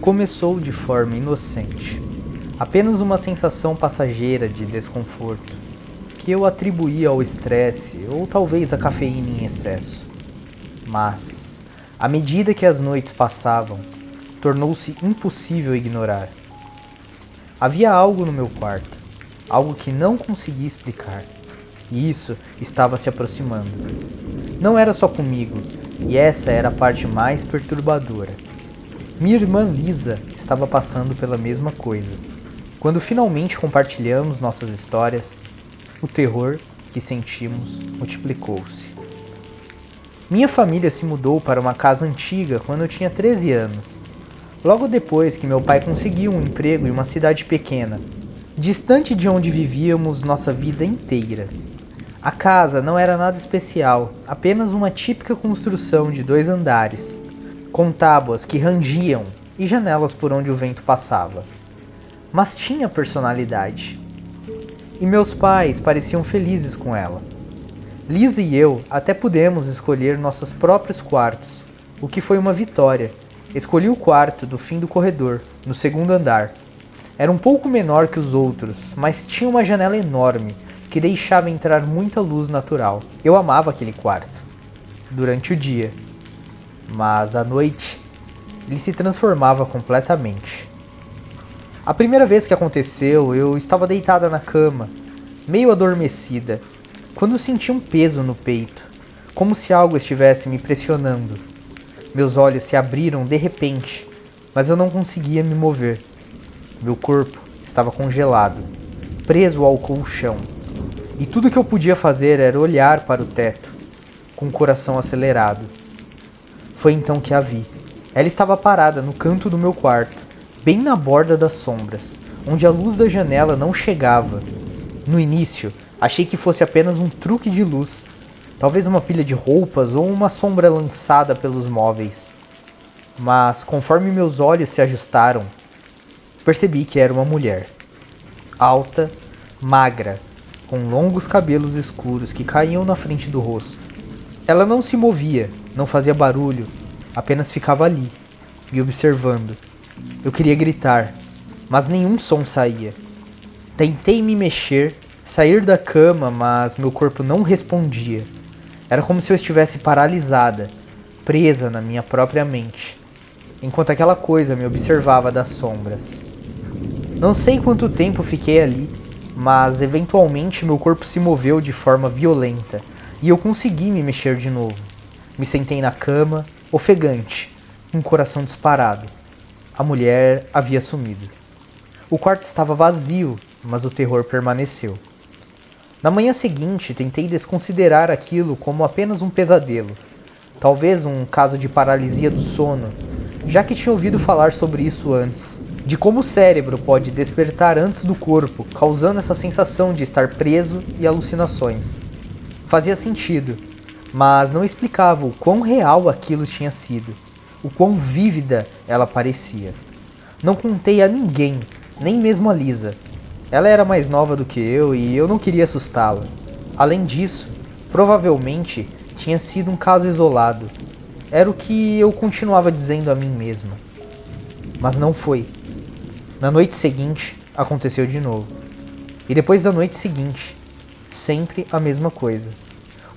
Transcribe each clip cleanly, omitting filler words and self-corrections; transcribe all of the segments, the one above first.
começou de forma inocente, apenas uma sensação passageira de desconforto, que eu atribuía ao estresse ou talvez à cafeína em excesso. Mas, à medida que as noites passavam, tornou-se impossível ignorar. Havia algo no meu quarto, algo que não conseguia explicar, e isso estava se aproximando. Não era só comigo, e essa era a parte mais perturbadora. Minha irmã Lisa estava passando pela mesma coisa. Quando finalmente compartilhamos nossas histórias, o terror que sentimos multiplicou-se. Minha família se mudou para uma casa antiga quando eu tinha 13 anos. Logo depois que meu pai conseguiu um emprego em uma cidade pequena, distante de onde vivíamos nossa vida inteira. A casa não era nada especial, apenas uma típica construção de 2 andares, com tábuas que rangiam e janelas por onde o vento passava. Mas tinha personalidade. E meus pais pareciam felizes com ela. Lisa e eu até pudemos escolher nossos próprios quartos, o que foi uma vitória. Escolhi o quarto do fim do corredor, no 2º andar. Era um pouco menor que os outros, mas tinha uma janela enorme que deixava entrar muita luz natural. Eu amava aquele quarto, durante o dia, mas à noite ele se transformava completamente. A primeira vez que aconteceu, eu estava deitada na cama, meio adormecida, quando senti um peso no peito, como se algo estivesse me pressionando. Meus olhos se abriram de repente, mas eu não conseguia me mover. Meu corpo estava congelado, preso ao colchão, e tudo que eu podia fazer era olhar para o teto, com o coração acelerado. Foi então que a vi. Ela estava parada no canto do meu quarto, bem na borda das sombras, onde a luz da janela não chegava. No início, achei que fosse apenas um truque de luz, talvez uma pilha de roupas ou uma sombra lançada pelos móveis. Mas, conforme meus olhos se ajustaram, percebi que era uma mulher. Alta, magra, com longos cabelos escuros que caíam na frente do rosto. Ela não se movia, não fazia barulho, apenas ficava ali, me observando. Eu queria gritar, mas nenhum som saía. Tentei me mexer, sair da cama, mas meu corpo não respondia. Era como se eu estivesse paralisada, presa na minha própria mente, enquanto aquela coisa me observava das sombras. Não sei quanto tempo fiquei ali, mas eventualmente meu corpo se moveu de forma violenta e eu consegui me mexer de novo. Me sentei na cama, ofegante, com o coração disparado. A mulher havia sumido. O quarto estava vazio, mas o terror permaneceu. Na manhã seguinte, tentei desconsiderar aquilo como apenas um pesadelo, talvez um caso de paralisia do sono, já que tinha ouvido falar sobre isso antes, de como o cérebro pode despertar antes do corpo, causando essa sensação de estar preso e alucinações. Fazia sentido, mas não explicava o quão real aquilo tinha sido, o quão vívida ela parecia. Não contei a ninguém, nem mesmo a Lisa. Ela era mais nova do que eu e eu não queria assustá-la. Além disso, provavelmente tinha sido um caso isolado. Era o que eu continuava dizendo a mim mesma. Mas não foi. Na noite seguinte, aconteceu de novo. E depois da noite seguinte, sempre a mesma coisa.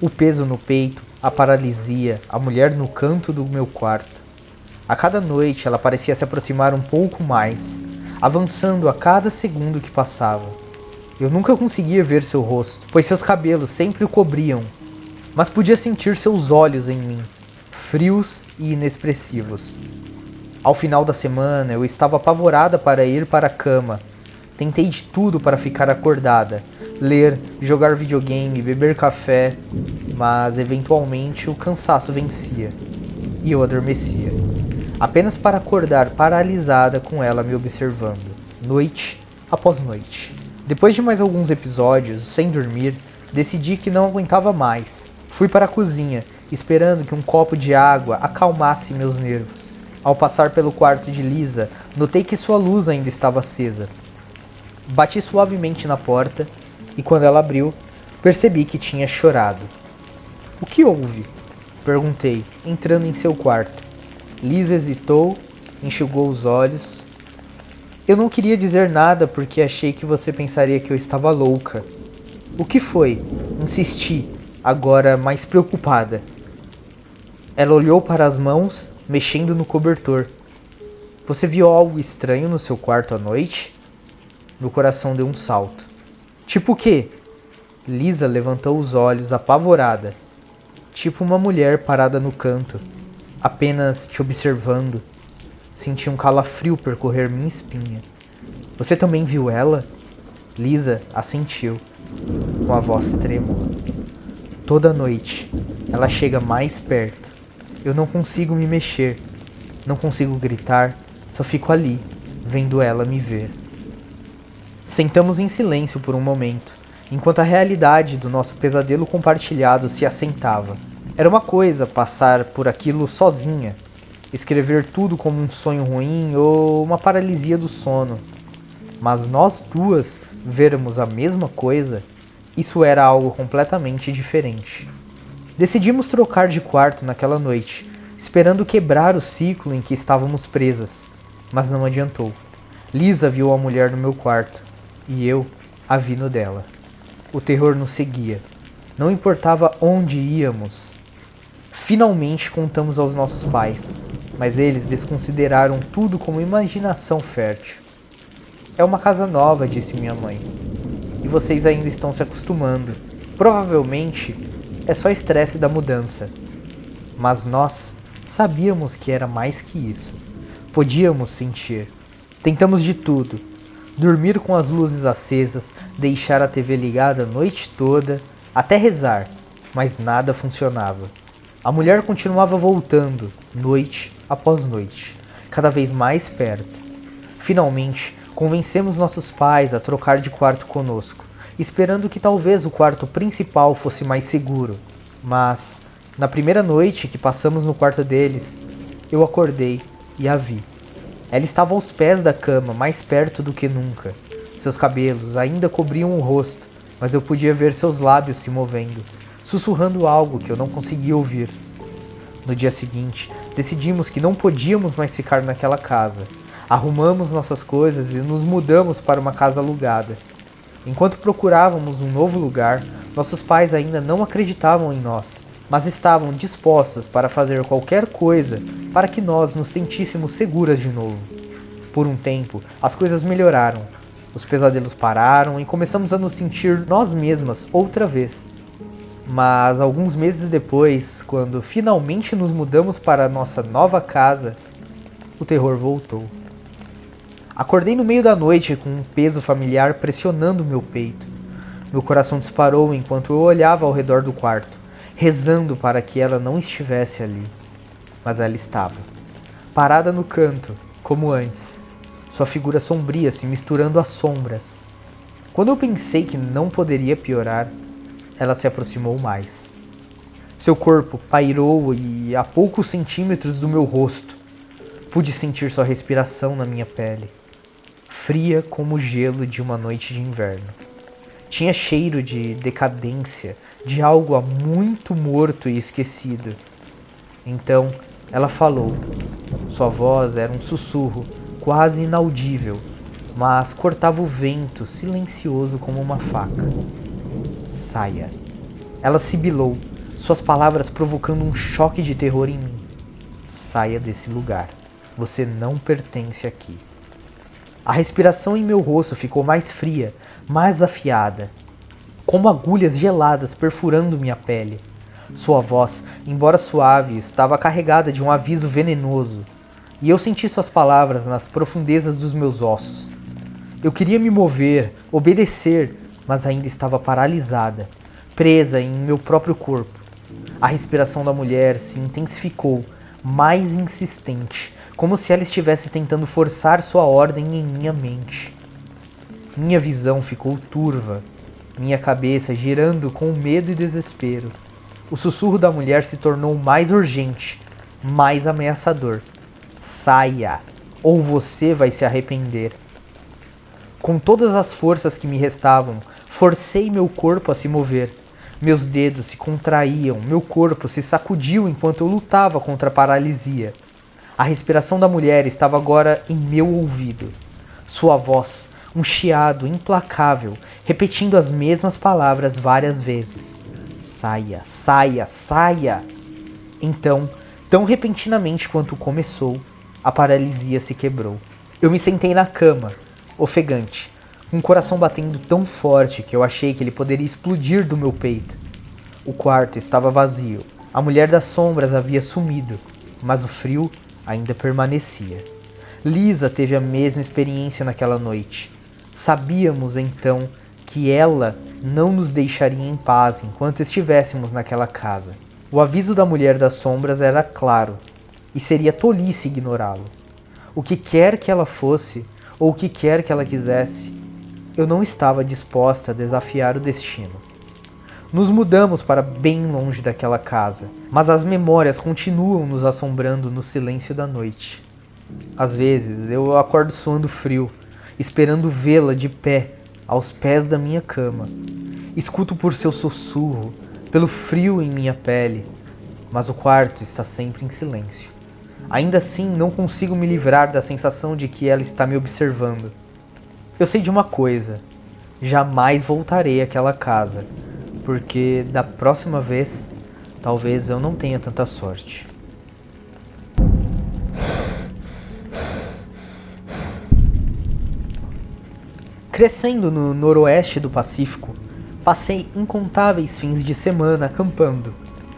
O peso no peito, a paralisia, a mulher no canto do meu quarto. A cada noite ela parecia se aproximar um pouco mais, avançando a cada segundo que passava. Eu nunca conseguia ver seu rosto, pois seus cabelos sempre o cobriam, mas podia sentir seus olhos em mim, frios e inexpressivos. Ao final da semana, eu estava apavorada para ir para a cama. Tentei de tudo para ficar acordada, ler, jogar videogame, beber café, mas eventualmente o cansaço vencia e eu adormecia, apenas para acordar paralisada com ela me observando, noite após noite. Depois de mais alguns episódios, sem dormir, decidi que não aguentava mais. Fui para a cozinha, esperando que um copo de água acalmasse meus nervos. Ao passar pelo quarto de Lisa, notei que sua luz ainda estava acesa. Bati suavemente na porta e quando ela abriu, percebi que tinha chorado. "O que houve?" perguntei, entrando em seu quarto. Lisa hesitou enxugou os olhos. Eu não queria dizer nada porque achei que você pensaria que eu estava louca. O que foi? Insisti, agora mais preocupada. Ela olhou para as mãos, mexendo no cobertor. Você viu algo estranho no seu quarto à noite? Meu coração deu um salto. Tipo o quê? Lisa levantou os olhos apavorada. Tipo uma mulher parada no canto, apenas te observando. Senti um calafrio percorrer minha espinha. Você também viu ela? Lisa assentiu, com a voz trêmula. Toda noite, ela chega mais perto. Eu não consigo me mexer, não consigo gritar, só fico ali, vendo ela me ver. Sentamos em silêncio por um momento, enquanto a realidade do nosso pesadelo compartilhado se assentava. Era uma coisa passar por aquilo sozinha, escrever tudo como um sonho ruim ou uma paralisia do sono. Mas nós duas vermos a mesma coisa, isso era algo completamente diferente. Decidimos trocar de quarto naquela noite, esperando quebrar o ciclo em que estávamos presas, mas não adiantou. Lisa viu a mulher no meu quarto, e eu a vi no dela. O terror nos seguia. Não importava onde íamos. Finalmente contamos aos nossos pais, mas eles desconsideraram tudo como imaginação fértil. É uma casa nova, disse minha mãe, e vocês ainda estão se acostumando. Provavelmente é só estresse da mudança. Mas nós sabíamos que era mais que isso. Podíamos sentir. Tentamos de tudo. Dormir com as luzes acesas, deixar a TV ligada a noite toda, até rezar, mas nada funcionava. A mulher continuava voltando, noite após noite, cada vez mais perto. Finalmente, convencemos nossos pais a trocar de quarto conosco, esperando que talvez o quarto principal fosse mais seguro. Mas, na primeira noite que passamos no quarto deles, eu acordei e a vi. Ela estava aos pés da cama, mais perto do que nunca. Seus cabelos ainda cobriam o rosto, mas eu podia ver seus lábios se movendo, sussurrando algo que eu não conseguia ouvir. No dia seguinte, decidimos que não podíamos mais ficar naquela casa. Arrumamos nossas coisas e nos mudamos para uma casa alugada. Enquanto procurávamos um novo lugar, nossos pais ainda não acreditavam em nós, mas estavam dispostos para fazer qualquer coisa para que nós nos sentíssemos seguras de novo. Por um tempo, as coisas melhoraram. Os pesadelos pararam e começamos a nos sentir nós mesmas outra vez. Mas alguns meses depois, quando finalmente nos mudamos para a nossa nova casa, o terror voltou. Acordei no meio da noite com um peso familiar pressionando meu peito. Meu coração disparou enquanto eu olhava ao redor do quarto, rezando para que ela não estivesse ali. Mas ela estava, parada no canto, como antes, sua figura sombria se misturando às sombras. Quando eu pensei que não poderia piorar, ela se aproximou mais. Seu corpo pairou e a poucos centímetros do meu rosto, pude sentir sua respiração na minha pele, fria como o gelo de uma noite de inverno. Tinha cheiro de decadência, de algo há muito morto e esquecido. Então, ela falou. Sua voz era um sussurro, quase inaudível, mas cortava o vento, silencioso como uma faca. Saia. Ela sibilou, suas palavras provocando um choque de terror em mim. Saia desse lugar. Você não pertence aqui. A respiração em meu rosto ficou mais fria, mais afiada, como agulhas geladas perfurando minha pele. Sua voz, embora suave, estava carregada de um aviso venenoso, e eu senti suas palavras nas profundezas dos meus ossos. Eu queria me mover, obedecer, mas ainda estava paralisada, presa em meu próprio corpo. A respiração da mulher se intensificou, mais insistente, como se ela estivesse tentando forçar sua ordem em minha mente. Minha visão ficou turva, minha cabeça girando com medo e desespero. O sussurro da mulher se tornou mais urgente, mais ameaçador. Saia, ou você vai se arrepender. Com todas as forças que me restavam, forcei meu corpo a se mover. Meus dedos se contraíam, meu corpo se sacudiu enquanto eu lutava contra a paralisia. A respiração da mulher estava agora em meu ouvido. Sua voz, um chiado implacável, repetindo as mesmas palavras várias vezes. Saia, saia, saia! Então, tão repentinamente quanto começou, a paralisia se quebrou. Eu me sentei na cama, ofegante, com o coração batendo tão forte que eu achei que ele poderia explodir do meu peito. O quarto estava vazio. A mulher das sombras havia sumido, mas o frio ainda permanecia. Lisa teve a mesma experiência naquela noite. Sabíamos então que ela não nos deixaria em paz enquanto estivéssemos naquela casa. O aviso da mulher das sombras era claro, e seria tolice ignorá-lo. O que quer que ela fosse, ou o que quer que ela quisesse, eu não estava disposta a desafiar o destino. Nos mudamos para bem longe daquela casa, mas as memórias continuam nos assombrando no silêncio da noite. Às vezes eu acordo suando frio, esperando vê-la de pé, aos pés da minha cama. Escuto por seu sussurro, pelo frio em minha pele, mas o quarto está sempre em silêncio. Ainda assim, não consigo me livrar da sensação de que ela está me observando. Eu sei de uma coisa: jamais voltarei àquela casa, porque da próxima vez, talvez eu não tenha tanta sorte. Crescendo no noroeste do Pacífico, passei incontáveis fins de semana acampando,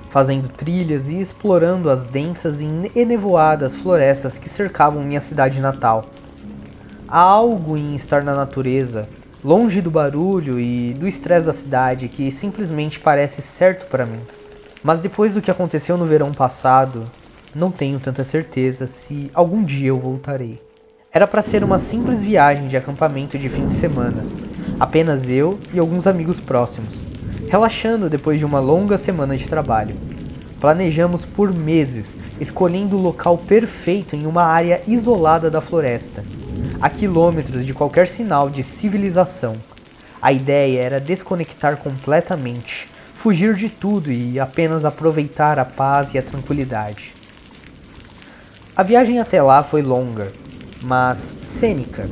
fazendo trilhas e explorando as densas e enevoadas florestas que cercavam minha cidade natal. Há algo em estar na natureza, longe do barulho e do estresse da cidade, que simplesmente parece certo para mim. Mas depois do que aconteceu no verão passado, não tenho tanta certeza se algum dia eu voltarei. Era para ser uma simples viagem de acampamento de fim de semana, apenas eu e alguns amigos próximos, relaxando depois de uma longa semana de trabalho. Planejamos por meses, escolhendo o local perfeito em uma área isolada da floresta, a quilômetros de qualquer sinal de civilização. A ideia era desconectar completamente, fugir de tudo e apenas aproveitar a paz e a tranquilidade. A viagem até lá foi longa, mas cênica.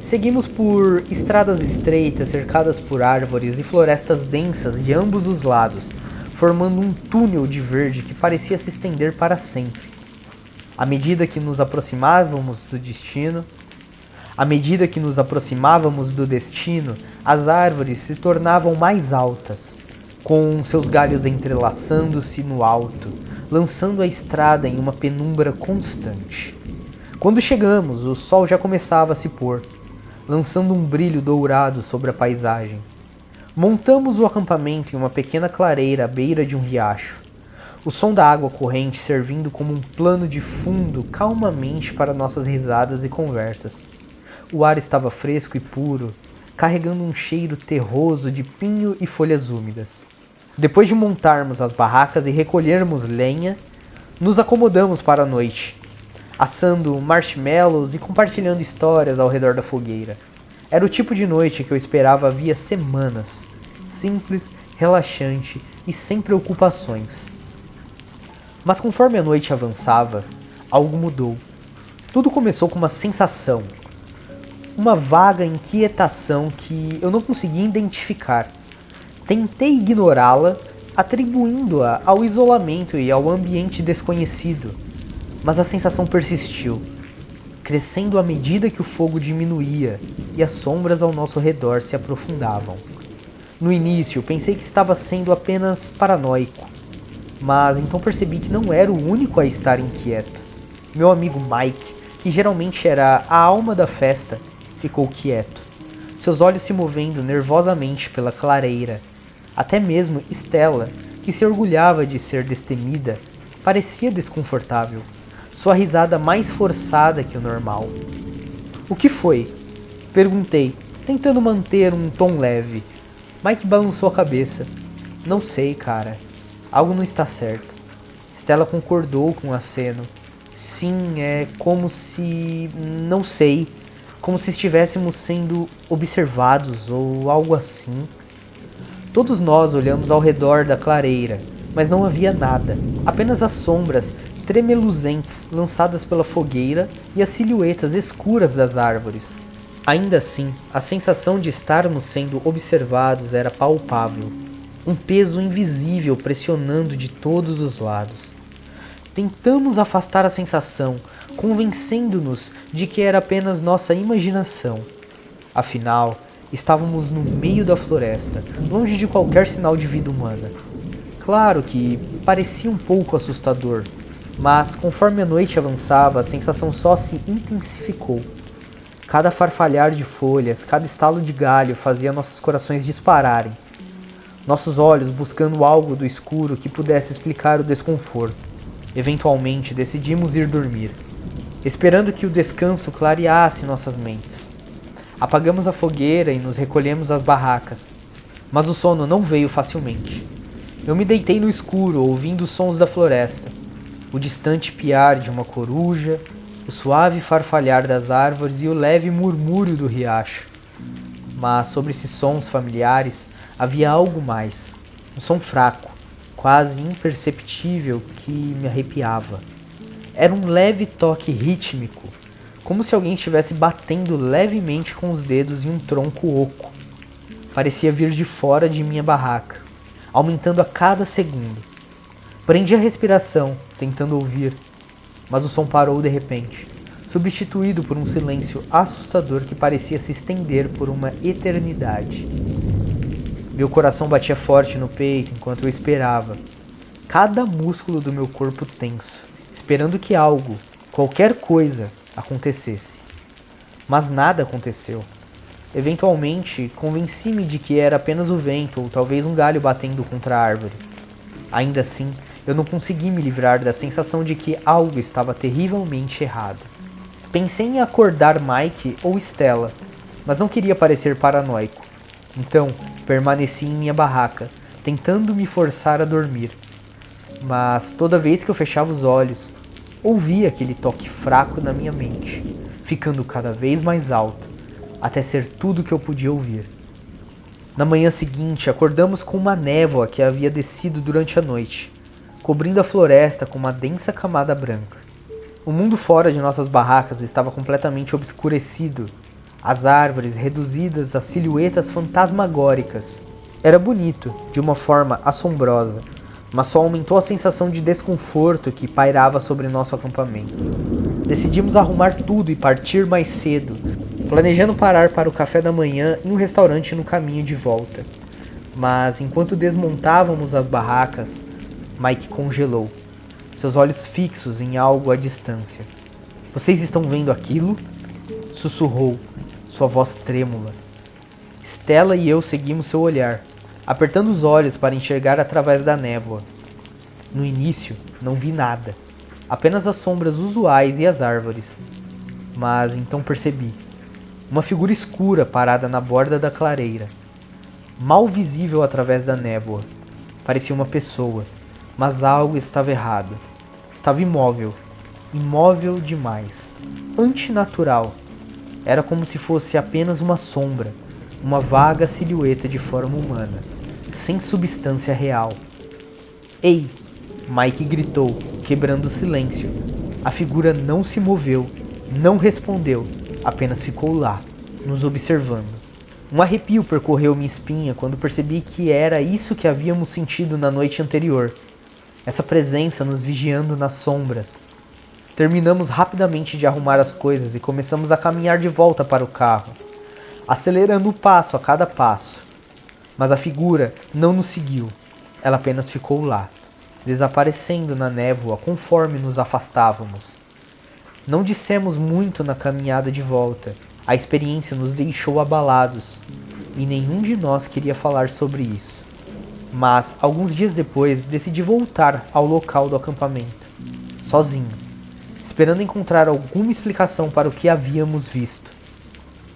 Seguimos por estradas estreitas cercadas por árvores e florestas densas de ambos os lados, formando um túnel de verde que parecia se estender para sempre. À medida que nos aproximávamos do destino, as árvores se tornavam mais altas, com seus galhos entrelaçando-se no alto, lançando a estrada em uma penumbra constante. Quando chegamos, o sol já começava a se pôr, lançando um brilho dourado sobre a paisagem. Montamos o acampamento em uma pequena clareira à beira de um riacho, o som da água corrente servindo como um plano de fundo calmamente para nossas risadas e conversas. O ar estava fresco e puro, carregando um cheiro terroso de pinho e folhas úmidas. Depois de montarmos as barracas e recolhermos lenha, nos acomodamos para a noite, assando marshmallows e compartilhando histórias ao redor da fogueira. Era o tipo de noite que eu esperava havia semanas, simples, relaxante e sem preocupações. Mas conforme a noite avançava, algo mudou. Tudo começou com uma sensação, uma vaga inquietação que eu não conseguia identificar. Tentei ignorá-la, atribuindo-a ao isolamento e ao ambiente desconhecido, mas a sensação persistiu, crescendo à medida que o fogo diminuía e as sombras ao nosso redor se aprofundavam. No início, pensei que estava sendo apenas paranoico, mas então percebi que não era o único a estar inquieto. Meu amigo Mike, que geralmente era a alma da festa, ficou quieto, seus olhos se movendo nervosamente pela clareira. Até mesmo Stella, que se orgulhava de ser destemida, parecia desconfortável, sua risada mais forçada que o normal. "O que foi?" perguntei, tentando manter um tom leve. Mike balançou a cabeça. "Não sei, cara. Algo não está certo." Stella concordou com o aceno. "Sim, é como se... não sei. Como se estivéssemos sendo observados ou algo assim." Todos nós olhamos ao redor da clareira, mas não havia nada. Apenas as sombras tremeluzentes lançadas pela fogueira e as silhuetas escuras das árvores. Ainda assim, a sensação de estarmos sendo observados era palpável. Um peso invisível pressionando de todos os lados. Tentamos afastar a sensação, convencendo-nos de que era apenas nossa imaginação. Afinal, estávamos no meio da floresta, longe de qualquer sinal de vida humana. Claro que parecia um pouco assustador, mas conforme a noite avançava, a sensação só se intensificou. Cada farfalhar de folhas, cada estalo de galho fazia nossos corações dispararem. Nossos olhos buscando algo do escuro que pudesse explicar o desconforto. Eventualmente decidimos ir dormir, esperando que o descanso clareasse nossas mentes. Apagamos a fogueira e nos recolhemos às barracas, mas o sono não veio facilmente. Eu me deitei no escuro, ouvindo os sons da floresta, o distante piar de uma coruja, o suave farfalhar das árvores e o leve murmúrio do riacho. Mas sobre esses sons familiares havia algo mais, um som fraco, quase imperceptível que me arrepiava. Era um leve toque rítmico, como se alguém estivesse batendo levemente com os dedos em um tronco oco. Parecia vir de fora de minha barraca, aumentando a cada segundo. Prendi a respiração, tentando ouvir, mas o som parou de repente, substituído por um silêncio assustador que parecia se estender por uma eternidade. Meu coração batia forte no peito enquanto eu esperava, cada músculo do meu corpo tenso, esperando que algo, qualquer coisa, acontecesse. Mas nada aconteceu. Eventualmente, convenci-me de que era apenas o vento ou talvez um galho batendo contra a árvore. Ainda assim, eu não consegui me livrar da sensação de que algo estava terrivelmente errado. Pensei em acordar Mike ou Stella, mas não queria parecer paranoico. Então, permaneci em minha barraca, tentando me forçar a dormir. Mas toda vez que eu fechava os olhos, ouvia aquele toque fraco na minha mente, ficando cada vez mais alto, até ser tudo que eu podia ouvir. Na manhã seguinte, acordamos com uma névoa que havia descido durante a noite, cobrindo a floresta com uma densa camada branca. O mundo fora de nossas barracas estava completamente obscurecido, as árvores reduzidas a silhuetas fantasmagóricas. Era bonito, de uma forma assombrosa, mas só aumentou a sensação de desconforto que pairava sobre nosso acampamento. Decidimos arrumar tudo e partir mais cedo, planejando parar para o café da manhã em um restaurante no caminho de volta. Mas enquanto desmontávamos as barracas, Mike congelou, seus olhos fixos em algo à distância. "Vocês estão vendo aquilo?" sussurrou, sua voz trêmula. Stella e eu seguimos seu olhar, apertando os olhos para enxergar através da névoa. No início, não vi nada, apenas as sombras usuais e as árvores. Mas então percebi uma figura escura parada na borda da clareira, mal visível através da névoa. Parecia uma pessoa, mas algo estava errado. Estava imóvel, imóvel demais, antinatural. Era como se fosse apenas uma sombra, uma vaga silhueta de forma humana, sem substância real. "Ei!" Mike gritou, quebrando o silêncio. A figura não se moveu, não respondeu, apenas ficou lá, nos observando. Um arrepio percorreu minha espinha quando percebi que era isso que havíamos sentido na noite anterior. Essa presença nos vigiando nas sombras. Terminamos rapidamente de arrumar as coisas e começamos a caminhar de volta para o carro, acelerando o passo a cada passo. Mas a figura não nos seguiu, ela apenas ficou lá, desaparecendo na névoa conforme nos afastávamos. Não dissemos muito na caminhada de volta, a experiência nos deixou abalados, e nenhum de nós queria falar sobre isso. Mas, alguns dias depois, decidi voltar ao local do acampamento, sozinho, esperando encontrar alguma explicação para o que havíamos visto.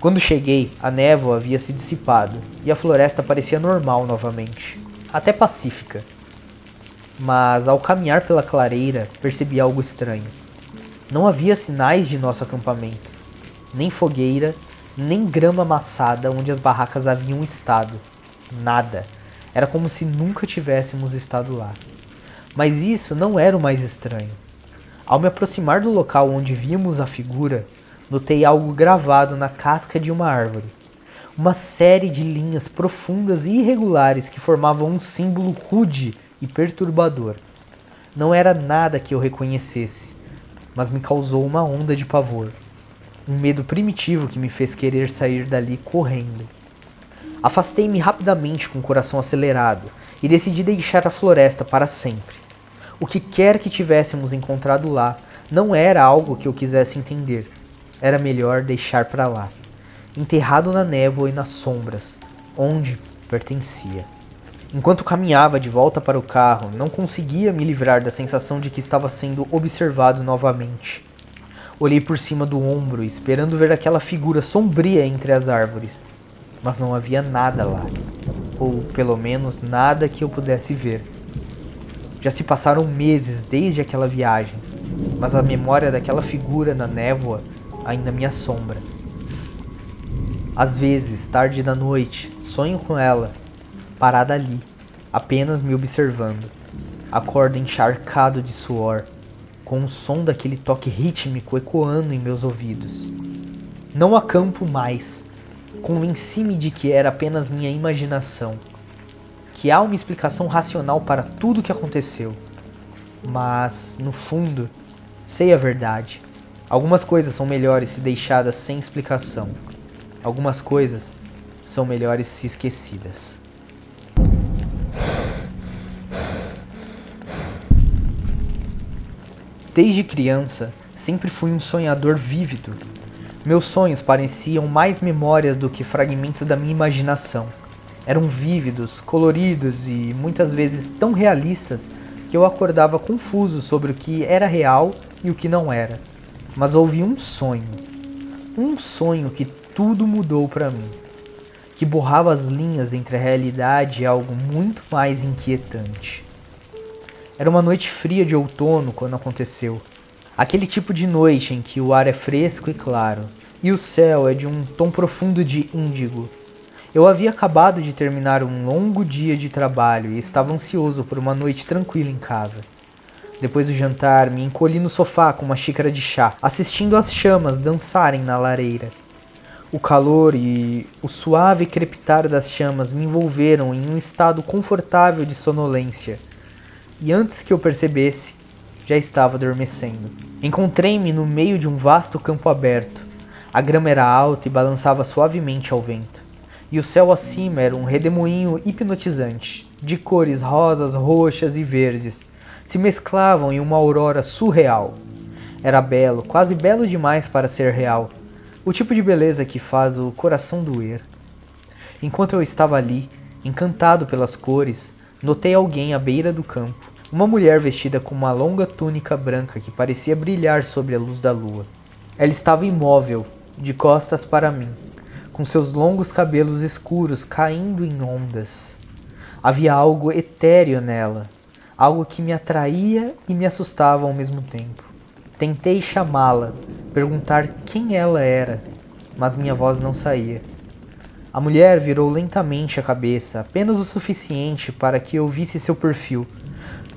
Quando cheguei, a névoa havia se dissipado e a floresta parecia normal novamente, até pacífica. Mas, ao caminhar pela clareira, percebi algo estranho. Não havia sinais de nosso acampamento, nem fogueira, nem grama amassada onde as barracas haviam estado. Nada. Era como se nunca tivéssemos estado lá. Mas isso não era o mais estranho. Ao me aproximar do local onde víamos a figura, notei algo gravado na casca de uma árvore. Uma série de linhas profundas e irregulares que formavam um símbolo rude e perturbador. Não era nada que eu reconhecesse, mas me causou uma onda de pavor. Um medo primitivo que me fez querer sair dali correndo. Afastei-me rapidamente com o coração acelerado e decidi deixar a floresta para sempre. O que quer que tivéssemos encontrado lá não era algo que eu quisesse entender. Era melhor deixar para lá, enterrado na névoa e nas sombras, onde pertencia. Enquanto caminhava de volta para o carro, não conseguia me livrar da sensação de que estava sendo observado novamente. Olhei por cima do ombro, esperando ver aquela figura sombria entre as árvores, mas não havia nada lá, ou pelo menos nada que eu pudesse ver. Já se passaram meses desde aquela viagem, mas a memória daquela figura na névoa ainda me assombra. Às vezes, tarde da noite, sonho com ela, parada ali, apenas me observando. Acordo encharcado de suor, com o som daquele toque rítmico ecoando em meus ouvidos. Não acampo mais. Convenci-me de que era apenas minha imaginação, que há uma explicação racional para tudo o que aconteceu. Mas, no fundo, sei a verdade. Algumas coisas são melhores se deixadas sem explicação. Algumas coisas são melhores se esquecidas. Desde criança, sempre fui um sonhador vívido. Meus sonhos pareciam mais memórias do que fragmentos da minha imaginação. Eram vívidos, coloridos e muitas vezes tão realistas que eu acordava confuso sobre o que era real e o que não era. Mas houve um sonho que tudo mudou para mim, que borrava as linhas entre a realidade e algo muito mais inquietante. Era uma noite fria de outono quando aconteceu. Aquele tipo de noite em que o ar é fresco e claro, e o céu é de um tom profundo de índigo. Eu havia acabado de terminar um longo dia de trabalho e estava ansioso por uma noite tranquila em casa. Depois do jantar, me encolhi no sofá com uma xícara de chá, assistindo às chamas dançarem na lareira. O calor e o suave crepitar das chamas me envolveram em um estado confortável de sonolência. E antes que eu percebesse, já estava adormecendo. Encontrei-me no meio de um vasto campo aberto. A grama era alta e balançava suavemente ao vento. E o céu acima era um redemoinho hipnotizante, de cores rosas, roxas e verdes. Se mesclavam em uma aurora surreal. Era belo, quase belo demais para ser real. O tipo de beleza que faz o coração doer. Enquanto eu estava ali, encantado pelas cores, notei alguém à beira do campo. Uma mulher vestida com uma longa túnica branca que parecia brilhar sob a luz da lua. Ela estava imóvel, de costas para mim, com seus longos cabelos escuros caindo em ondas. Havia algo etéreo nela, algo que me atraía e me assustava ao mesmo tempo. Tentei chamá-la, perguntar quem ela era, mas minha voz não saía. A mulher virou lentamente a cabeça, apenas o suficiente para que eu visse seu perfil.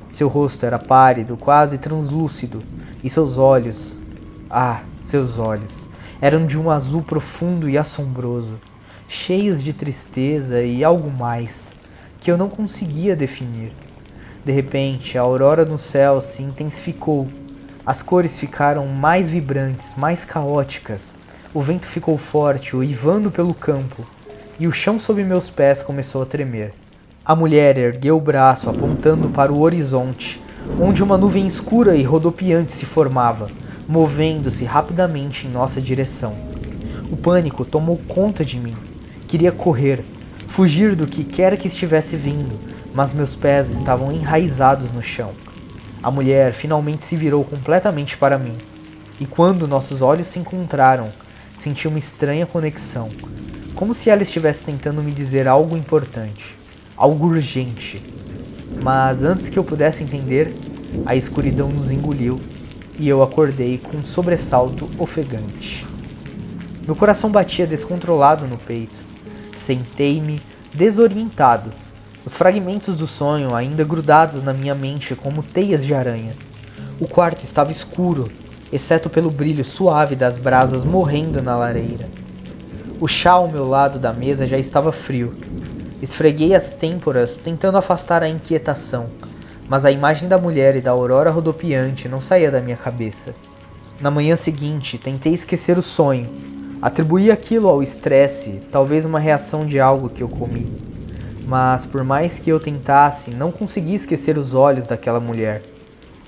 Seu rosto era pálido, quase translúcido, e seus olhos, seus olhos, eram de um azul profundo e assombroso, cheios de tristeza e algo mais, que eu não conseguia definir. De repente, a aurora no céu se intensificou. As cores ficaram mais vibrantes, mais caóticas. O vento ficou forte, uivando pelo campo, e o chão sob meus pés começou a tremer. A mulher ergueu o braço apontando para o horizonte, onde uma nuvem escura e rodopiante se formava, movendo-se rapidamente em nossa direção. O pânico tomou conta de mim. Queria correr, fugir do que quer que estivesse vindo, mas meus pés estavam enraizados no chão. A mulher finalmente se virou completamente para mim, e quando nossos olhos se encontraram, senti uma estranha conexão, como se ela estivesse tentando me dizer algo importante. Algo urgente. Mas antes que eu pudesse entender, a escuridão nos engoliu e eu acordei com um sobressalto ofegante. Meu coração batia descontrolado no peito. Sentei-me desorientado, os fragmentos do sonho ainda grudados na minha mente como teias de aranha. O quarto estava escuro, exceto pelo brilho suave das brasas morrendo na lareira. O chá ao meu lado da mesa já estava frio. Esfreguei as têmporas, tentando afastar a inquietação, mas a imagem da mulher e da aurora rodopiante não saía da minha cabeça. Na manhã seguinte, tentei esquecer o sonho. Atribuí aquilo ao estresse, talvez uma reação de algo que eu comi. Mas, por mais que eu tentasse, não consegui esquecer os olhos daquela mulher.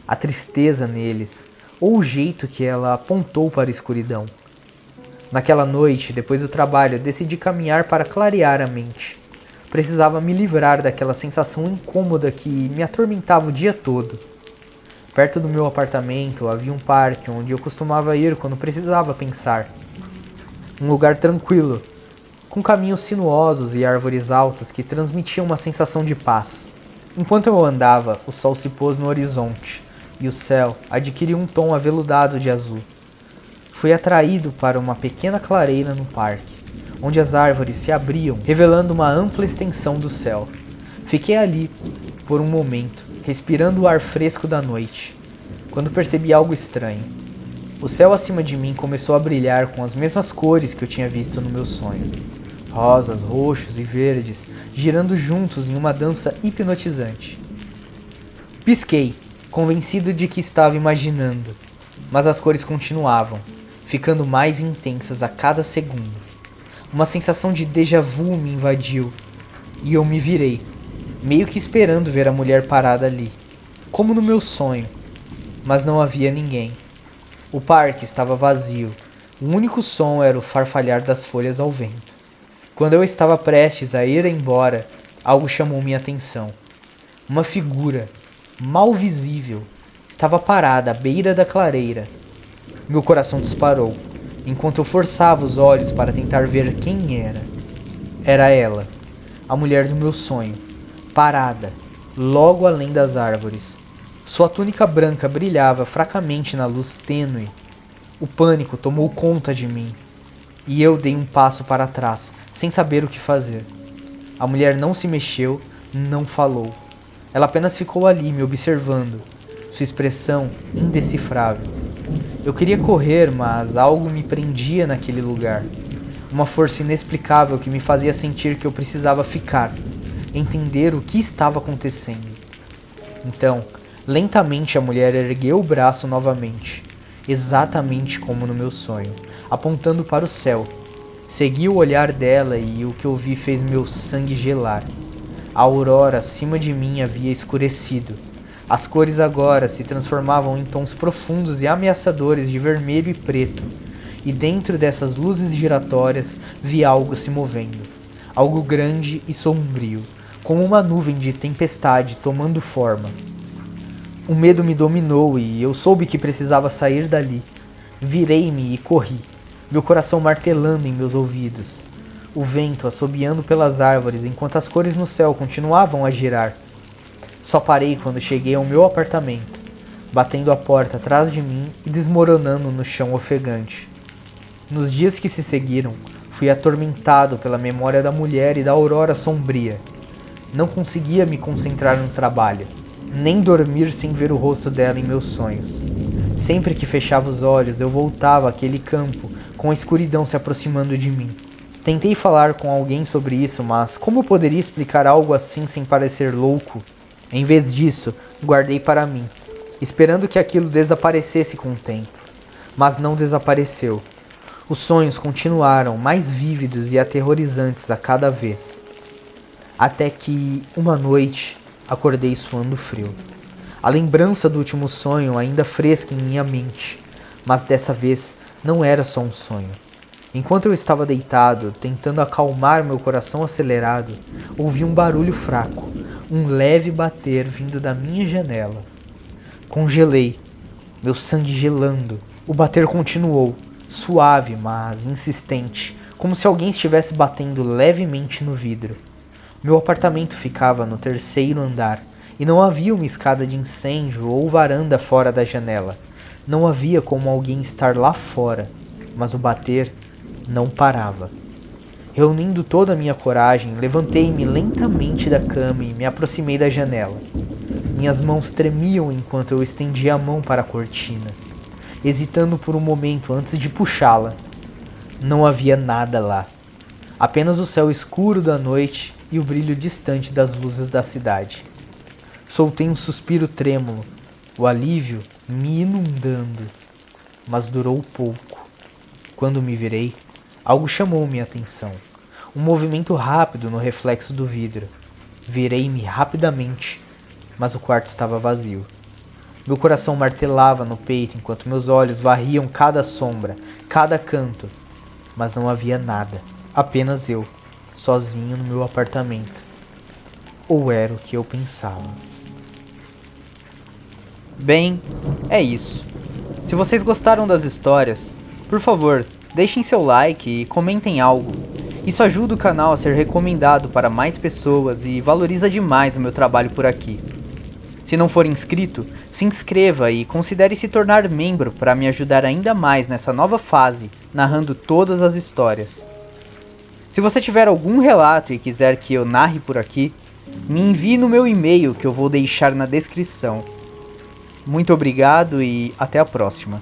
A tristeza neles, ou o jeito que ela apontou para a escuridão. Naquela noite, depois do trabalho, decidi caminhar para clarear a mente. Precisava me livrar daquela sensação incômoda que me atormentava o dia todo. Perto do meu apartamento havia um parque onde eu costumava ir quando precisava pensar. Um lugar tranquilo, com caminhos sinuosos e árvores altas que transmitiam uma sensação de paz. Enquanto eu andava, o sol se pôs no horizonte e o céu adquiriu um tom aveludado de azul. Fui atraído para uma pequena clareira no parque, onde as árvores se abriam, revelando uma ampla extensão do céu. Fiquei ali, por um momento, respirando o ar fresco da noite, quando percebi algo estranho. O céu acima de mim começou a brilhar com as mesmas cores que eu tinha visto no meu sonho. Rosas, roxos e verdes, girando juntos em uma dança hipnotizante. Pisquei, convencido de que estava imaginando, mas as cores continuavam, ficando mais intensas a cada segundo. Uma sensação de déjà vu me invadiu, e eu me virei, meio que esperando ver a mulher parada ali, como no meu sonho, mas não havia ninguém. O parque estava vazio, o único som era o farfalhar das folhas ao vento. Quando eu estava prestes a ir embora, algo chamou minha atenção. Uma figura, mal visível, estava parada à beira da clareira. Meu coração disparou, enquanto eu forçava os olhos para tentar ver quem era. Era ela, a mulher do meu sonho, parada, logo além das árvores. Sua túnica branca brilhava fracamente na luz tênue. O pânico tomou conta de mim, e eu dei um passo para trás, sem saber o que fazer. A mulher não se mexeu, não falou. Ela apenas ficou ali me observando, sua expressão indecifrável. Eu queria correr, mas algo me prendia naquele lugar. Uma força inexplicável que me fazia sentir que eu precisava ficar, entender o que estava acontecendo. Então, lentamente a mulher ergueu o braço novamente, exatamente como no meu sonho, apontando para o céu. Segui o olhar dela e o que eu vi fez meu sangue gelar. A aurora acima de mim havia escurecido. As cores agora se transformavam em tons profundos e ameaçadores de vermelho e preto. E dentro dessas luzes giratórias vi algo se movendo. Algo grande e sombrio, como uma nuvem de tempestade tomando forma. O medo me dominou e eu soube que precisava sair dali. Virei-me e corri, meu coração martelando em meus ouvidos. O vento assobiando pelas árvores enquanto as cores no céu continuavam a girar. Só parei quando cheguei ao meu apartamento, batendo a porta atrás de mim e desmoronando no chão ofegante. Nos dias que se seguiram, fui atormentado pela memória da mulher e da aurora sombria. Não conseguia me concentrar no trabalho, nem dormir sem ver o rosto dela em meus sonhos. Sempre que fechava os olhos, eu voltava àquele campo, com a escuridão se aproximando de mim. Tentei falar com alguém sobre isso, mas como eu poderia explicar algo assim sem parecer louco? Em vez disso, guardei para mim, esperando que aquilo desaparecesse com o tempo. Mas não desapareceu. Os sonhos continuaram mais vívidos e aterrorizantes a cada vez. Até que, uma noite, acordei suando frio. A lembrança do último sonho ainda fresca em minha mente, mas dessa vez não era só um sonho. Enquanto eu estava deitado, tentando acalmar meu coração acelerado, ouvi um barulho fraco, um leve bater vindo da minha janela. Congelei, meu sangue gelando. O bater continuou, suave, mas insistente, como se alguém estivesse batendo levemente no vidro. Meu apartamento ficava no terceiro andar, e não havia uma escada de incêndio ou varanda fora da janela. Não havia como alguém estar lá fora, mas o bater não parava. Reunindo toda a minha coragem, levantei-me lentamente da cama e me aproximei da janela. Minhas mãos tremiam enquanto eu estendia a mão para a cortina, hesitando por um momento antes de puxá-la. Não havia nada lá. Apenas o céu escuro da noite e o brilho distante das luzes da cidade. Soltei um suspiro trêmulo, o alívio me inundando, mas durou pouco. Quando me virei, algo chamou minha atenção. Um movimento rápido no reflexo do vidro. Virei-me rapidamente, mas o quarto estava vazio. Meu coração martelava no peito enquanto meus olhos varriam cada sombra, cada canto, mas não havia nada. Apenas eu, sozinho no meu apartamento. Ou era o que eu pensava. Bem, é isso. Se vocês gostaram das histórias, por favor, deixem seu like e comentem algo. Isso ajuda o canal a ser recomendado para mais pessoas e valoriza demais o meu trabalho por aqui. Se não for inscrito, se inscreva e considere se tornar membro para me ajudar ainda mais nessa nova fase, narrando todas as histórias. Se você tiver algum relato e quiser que eu narre por aqui, me envie no meu e-mail que eu vou deixar na descrição. Muito obrigado e até a próxima.